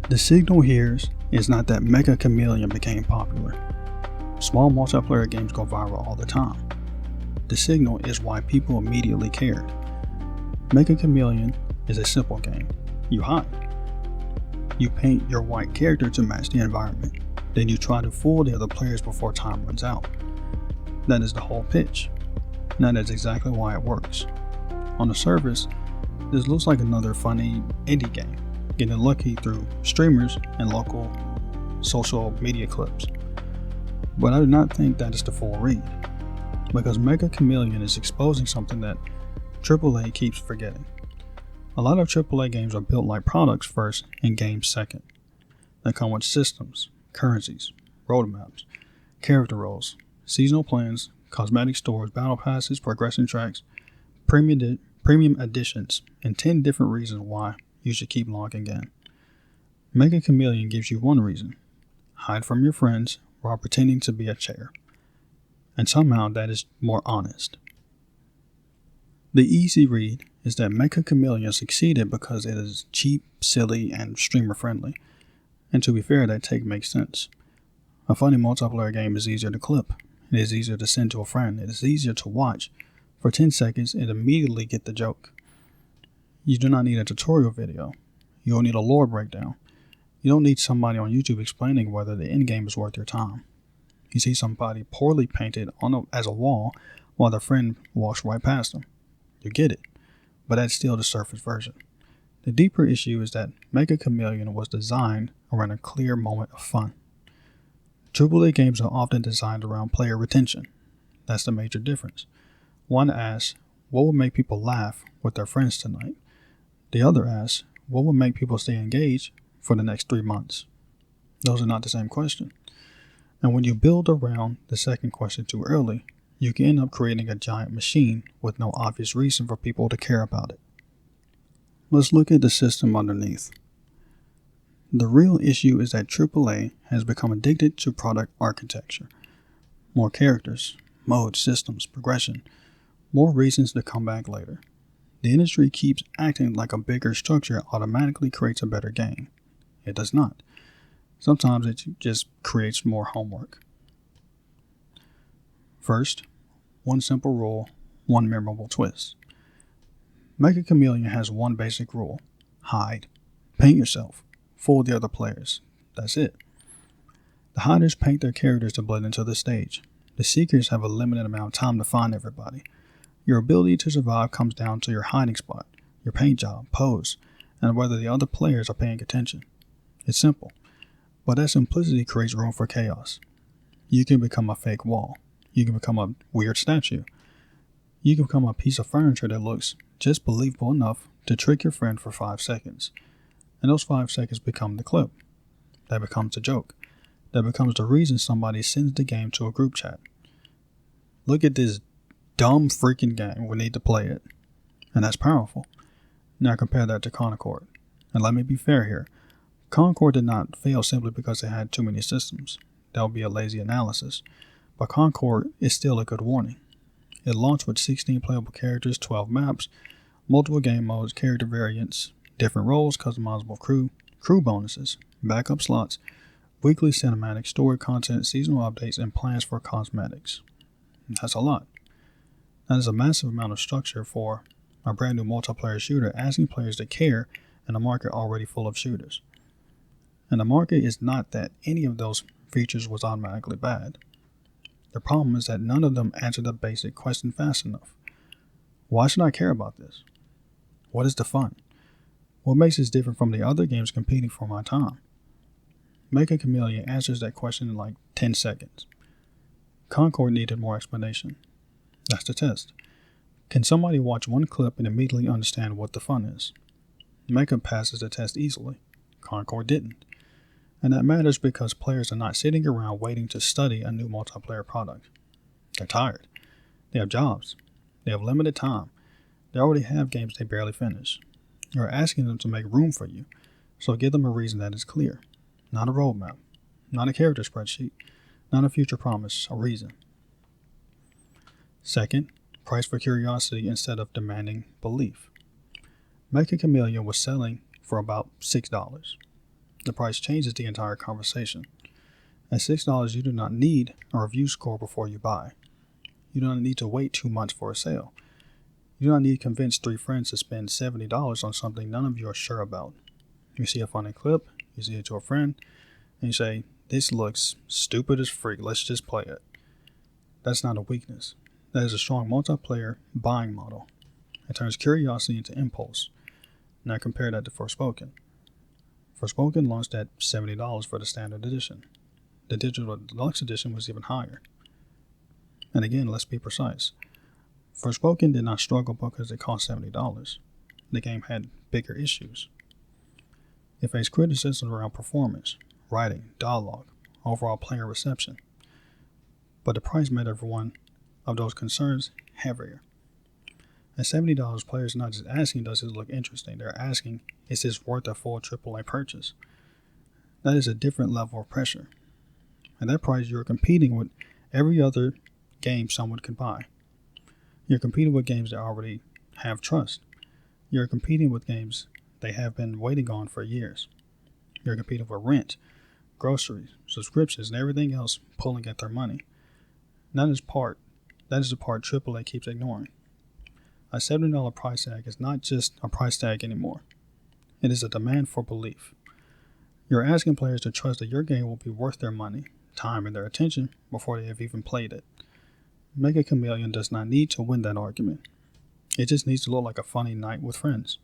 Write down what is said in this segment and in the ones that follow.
The signal here is not that Mecha Chameleon became popular. Small multiplayer games go viral all the time. The signal is why people immediately cared. Mecha Chameleon is a simple game. You hide. You paint your white character to match the environment. Then you try to fool the other players before time runs out. That is the whole pitch. And that is exactly why it works. On the surface, this looks like another funny indie game, getting lucky through streamers and local social media clips. But I do not think that is the full read, because Mecha Chameleon is exposing something that AAA keeps forgetting. A lot of AAA games are built like products first and games second. They come with systems, currencies, roadmaps, character roles, seasonal plans, cosmetic stores, battle passes, progression tracks, premium editions, and 10 different reasons why you should keep logging in. Mecha Chameleon gives you one reason: hide from your friends while pretending to be a chair. And somehow that is more honest. The easy read is that Mecha Chameleon succeeded because it is cheap, silly, and streamer friendly. And to be fair, that take makes sense. A funny multiplayer game is easier to clip. It is easier to send to a friend. It is easier to watch for 10 seconds and immediately get the joke. You do not need a tutorial video. You don't need a lore breakdown. You don't need somebody on YouTube explaining whether the endgame is worth your time. You see somebody poorly painted as a wall while their friend walks right past them. You get it, but that's still the surface version. The deeper issue is that Mecha Chameleon was designed around a clear moment of fun. AAA games are often designed around player retention. That's the major difference. One asks, what would make people laugh with their friends tonight? The other asks, what would make people stay engaged for the next 3 months? Those are not the same question. And when you build around the second question too early, you can end up creating a giant machine with no obvious reason for people to care about it. Let's look at the system underneath. The real issue is that AAA has become addicted to product architecture. More characters, modes, systems, progression, more reasons to come back later. The industry keeps acting like a bigger structure automatically creates a better game. It does not. Sometimes it just creates more homework. First, one simple rule, one memorable twist. Mecha Chameleon has one basic rule: hide. Paint yourself. Fool the other players. That's it. The hiders paint their characters to blend into the stage. The seekers have a limited amount of time to find everybody. Your ability to survive comes down to your hiding spot, your paint job, pose, and whether the other players are paying attention. It's simple, but that simplicity creates room for chaos. You can become a fake wall. You can become a weird statue. You can become a piece of furniture that looks just believable enough to trick your friend for 5 seconds. And those 5 seconds become the clip. That becomes the joke. That becomes the reason somebody sends the game to a group chat. Look at this dumb freaking game. We need to play it. And that's powerful. Now compare that to Concord. And let me be fair here. Concord did not fail simply because it had too many systems. That would be a lazy analysis. But Concord is still a good warning. It launched with 16 playable characters, 12 maps, multiple game modes, character variants, different roles, customizable crew bonuses, backup slots, weekly cinematic story content, seasonal updates, and plans for cosmetics. That's a lot. That is a massive amount of structure for a brand new multiplayer shooter, asking players to care in a market already full of shooters. And the market is not that any of those features was automatically bad. The problem is that none of them answer the basic question fast enough. Why should I care about this? What is the fun? What makes this different from the other games competing for my time? Mecha Chameleon answers that question in like 10 seconds. Concord needed more explanation. That's the test. Can somebody watch one clip and immediately understand what the fun is? Mecha passes the test easily. Concord didn't. And that matters because players are not sitting around waiting to study a new multiplayer product. They're tired. They have jobs. They have limited time. They already have games they barely finish. You're asking them to make room for you, so give them a reason that is clear. Not a roadmap. Not a character spreadsheet. Not a future promise. A reason. Second, price for curiosity instead of demanding belief. Mecha Chameleon was selling for about $6. The price changes the entire conversation. At $6, you do not need a review score before you buy. You do not need to wait 2 months for a sale. You do not need to convince 3 friends to spend $70 on something none of you are sure about. You see a funny clip, you see it to a friend, and you say, "This looks stupid as freak, let's just play it." That's not a weakness. That is a strong multiplayer buying model. It turns curiosity into impulse. Now compare that to Forspoken. Forspoken launched at $70 for the standard edition. The digital deluxe edition was even higher. And again, let's be precise. Forspoken did not struggle because it cost $70. The game had bigger issues. It faced criticism around performance, writing, dialogue, overall player reception. But the price made every one of those concerns heavier. At $70, players are not just asking, does it look interesting? They're asking, is this worth a full AAA purchase? That is a different level of pressure. At that price, you're competing with every other game someone could buy. You're competing with games that already have trust. You're competing with games they have been waiting on for years. You're competing with rent, groceries, subscriptions, and everything else pulling at their money. That is the part AAA keeps ignoring. A $70 price tag is not just a price tag anymore. It is a demand for belief. You're asking players to trust that your game will be worth their money, time, and their attention before they have even played it. Mecha Chameleon does not need to win that argument. It just needs to look like a funny night with friends.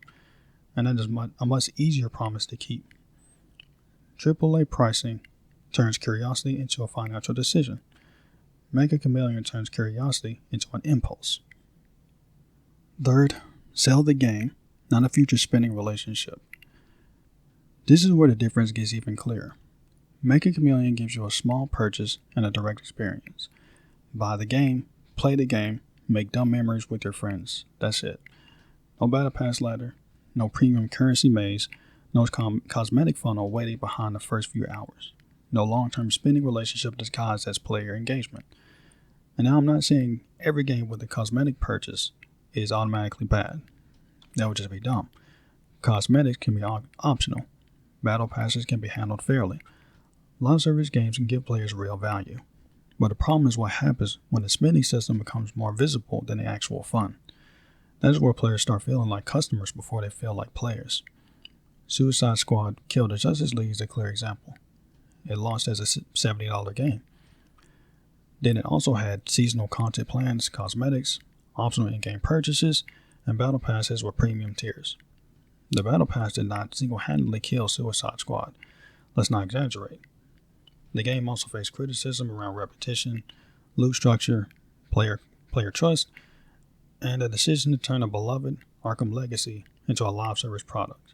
And that is a much easier promise to keep. AAA pricing turns curiosity into a financial decision. Mecha Chameleon turns curiosity into an impulse. Third, sell the game, not a future spending relationship. This is where the difference gets even clearer. Mecha Chameleon gives you a small purchase and a direct experience. Buy the game, play the game, make dumb memories with your friends. That's it. No battle pass ladder, no premium currency maze, no cosmetic funnel waiting behind the first few hours. No long-term spending relationship disguised as player engagement. And now I'm not saying every game with a cosmetic purchase is automatically bad. That would just be dumb. Cosmetics can be optional. Battle passes can be handled fairly. Live service games can give players real value. But the problem is what happens when the spending system becomes more visible than the actual fun. That is where players start feeling like customers before they feel like players. Suicide Squad Kill the Justice League is a clear example. It launched as a $70 game. Then it also had seasonal content plans, cosmetics, optional in-game purchases, and battle passes with premium tiers. The battle pass did not single-handedly kill Suicide Squad. Let's not exaggerate. The game also faced criticism around repetition, loot structure, player trust, and a decision to turn a beloved Arkham Legacy into a live service product.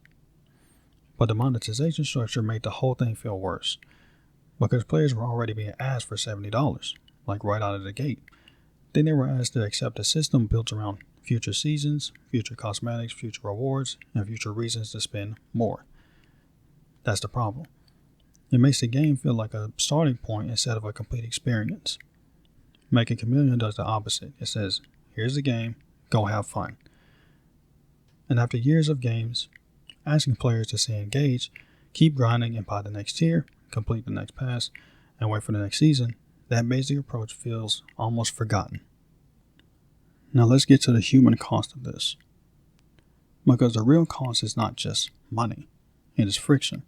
But the monetization structure made the whole thing feel worse, because players were already being asked for $70, like right out of the gate. Then they were asked to accept a system built around future seasons, future cosmetics, future rewards, and future reasons to spend more. That's the problem. It makes the game feel like a starting point instead of a complete experience. Mecha Chameleon does the opposite. It says, here's the game, go have fun. And after years of games, asking players to stay engaged, keep grinding and buy the next tier, complete the next pass, and wait for the next season, that basic approach feels almost forgotten. Now let's get to the human cost of this. Because the real cost is not just money, it is friction.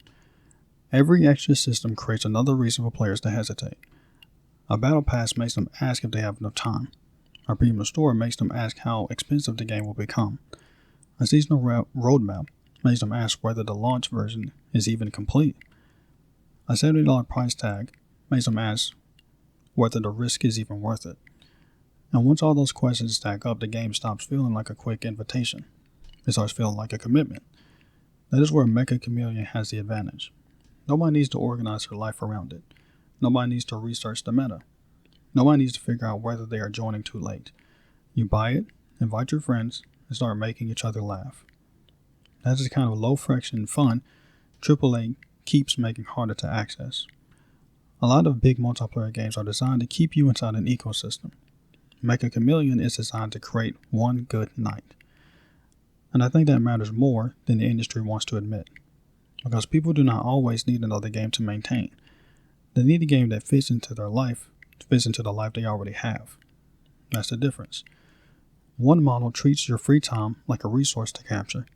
Every extra system creates another reason for players to hesitate. A battle pass makes them ask if they have enough time. A premium store makes them ask how expensive the game will become. A seasonal roadmap makes them ask whether the launch version is even complete. A $70 price tag makes them ask whether the risk is even worth it. And once all those questions stack up, the game stops feeling like a quick invitation. It starts feeling like a commitment. That is where Mecha Chameleon has the advantage. Nobody needs to organize their life around it. Nobody needs to research the meta. Nobody needs to figure out whether they are joining too late. You buy it, invite your friends, and start making each other laugh. That is the kind of low-friction fun AAA keeps making harder to access. A lot of big multiplayer games are designed to keep you inside an ecosystem. Mecha Chameleon is designed to create one good night. And I think that matters more than the industry wants to admit. because people do not always need another game to maintain. They need a game that fits into their life, fits into the life they already have. That's the difference. One model treats your free time like a resource to capture.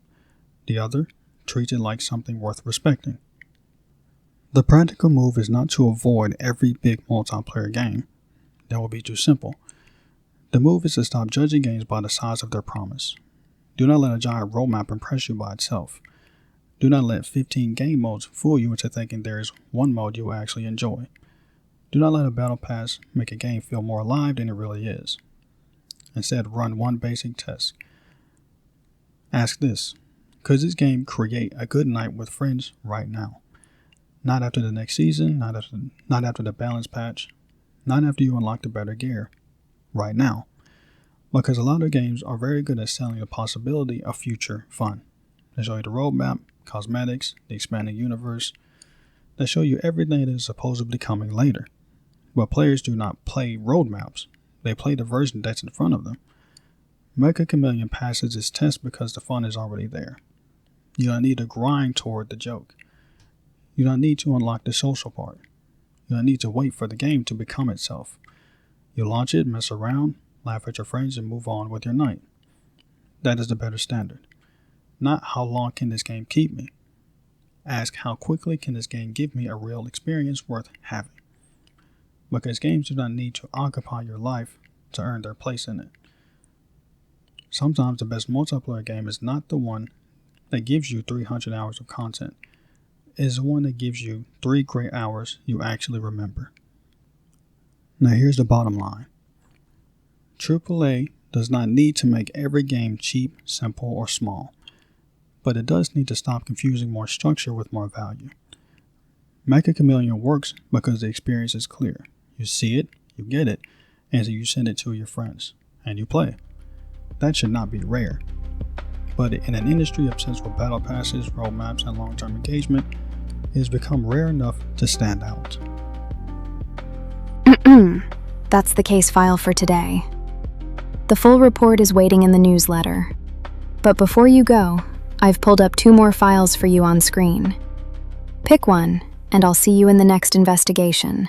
The other treats it like something worth respecting. The practical move is not to avoid every big multiplayer game. That would be too simple. The move is to stop judging games by the size of their promise. Do not let a giant roadmap impress you by itself. Do not let 15 game modes fool you into thinking there is one mode you will actually enjoy. Do not let a battle pass make a game feel more alive than it really is. Instead, run one basic test. Ask this: could this game create a good night with friends right now? Not after the next season, not after the balance patch, not after you unlock the better gear. Right now. Because a lot of games are very good at selling the possibility of future fun. They show you the roadmap, cosmetics, the expanding universe. They show you everything that is supposedly coming later. But players do not play roadmaps. They play the version that's in front of them. Mecha Chameleon passes its test because the fun is already there. You don't need to grind toward the joke. You don't need to unlock the social part. You don't need to wait for the game to become itself. You launch it, mess around, laugh at your friends, and move on with your night. That is the better standard. Not how long can this game keep me. Ask how quickly can this game give me a real experience worth having. Because games do not need to occupy your life to earn their place in it. Sometimes the best multiplayer game is not the one that gives you 300 hours of content. It is the one that gives you 3 great hours you actually remember. Now here's the bottom line. AAA does not need to make every game cheap, simple, or small. But it does need to stop confusing more structure with more value. Mecha Chameleon works because the experience is clear. You see it, you get it, and so you send it to your friends, and you play. That should not be rare. But in an industry obsessed with battle passes, roadmaps, and long-term engagement, it has become rare enough to stand out. That's the case file for today. The full report is waiting in the newsletter. But before you go, I've pulled up 2 more files for you on screen. Pick one, and I'll see you in the next investigation.